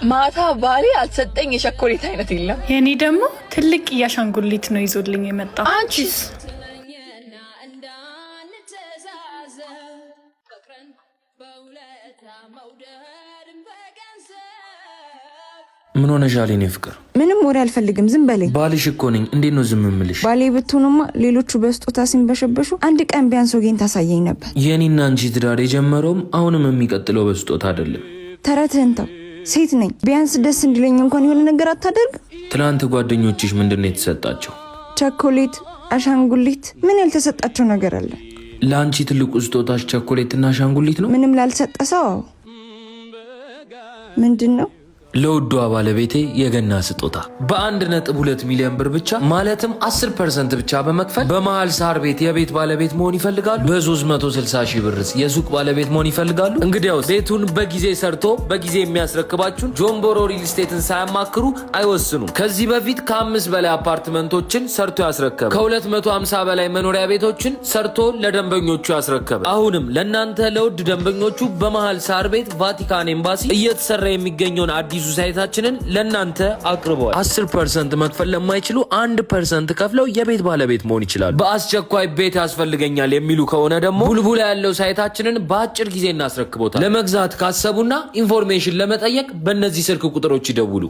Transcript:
ማታ ባሌ አልሰጠኝ የቸኮሌት አይነት የለም። የኔ ደግሞ ትልቅ ያሻንጉሊት ነው ይዞልኝ የመጣው። አንቺስ? ምን ሆነሻል የኔ ፍቅር? ምንም ወሬ አልፈልግም፣ ዝም በለኝ። ባልሽ እኮ ነኝ። እንዴት ነው ዝም የምልሽ? ባሌ ብትሆንማ ሌሎቹ በስጦታ ሲንበሸበሹ አንድ ቀን ቢያንስ ወጌን ታሳየኝ ነበር። የኔና አንቺ ትዳር የጀመረውም አሁንም የሚቀጥለው በስጦታ አይደለም። ተረትህን ተው። ሴት ነኝ፣ ቢያንስ ደስ እንዲለኝ እንኳን የሆነ ነገር አታደርግ? ትናንት ጓደኞችሽ ምንድነው የተሰጣቸው? ቸኮሌት፣ አሻንጉሊት። ምን ያልተሰጣቸው ነገር አለ? ለአንቺ ትልቁ ስጦታሽ ቸኮሌትና አሻንጉሊት ነው? ምንም ላልሰጠ ሰው ምንድን ነው? ለውዷ ባለቤቴ የገና ስጦታ በ1.2 ሚሊዮን ብር ብቻ ማለትም 10% ብቻ በመክፈል በመሃል ሳር ቤት የቤት ባለቤት መሆን ይፈልጋሉ? በ360 ሺህ ብርስ የሱቅ ባለቤት መሆን ይፈልጋሉ? እንግዲያውስ ቤቱን በጊዜ ሰርቶ በጊዜ የሚያስረክባችሁን ጆምቦሮ ሪል ስቴትን ሳያማክሩ አይወስኑም። ከዚህ በፊት ከ5 በላይ አፓርትመንቶችን ሰርቶ ያስረከበ፣ ከ250 በላይ መኖሪያ ቤቶችን ሰርቶ ለደንበኞቹ ያስረከበ፣ አሁንም ለእናንተ ለውድ ደንበኞቹ በመሃል ሳር ቤት ቫቲካን ኤምባሲ እየተሰራ የሚገኘውን አዲስ ሳይታችንን ለናንተ አቅርበዋል። 10% መክፈል ለማይችሉ 1% ከፍለው የቤት ባለቤት መሆን ይችላሉ። በአስቸኳይ ቤት ያስፈልገኛል የሚሉ ከሆነ ደግሞ ቡልቡላ ያለው ሳይታችንን በአጭር ጊዜ እናስረክቦታል። ለመግዛት ካሰቡና ኢንፎርሜሽን ለመጠየቅ በእነዚህ ስልክ ቁጥሮች ይደውሉ።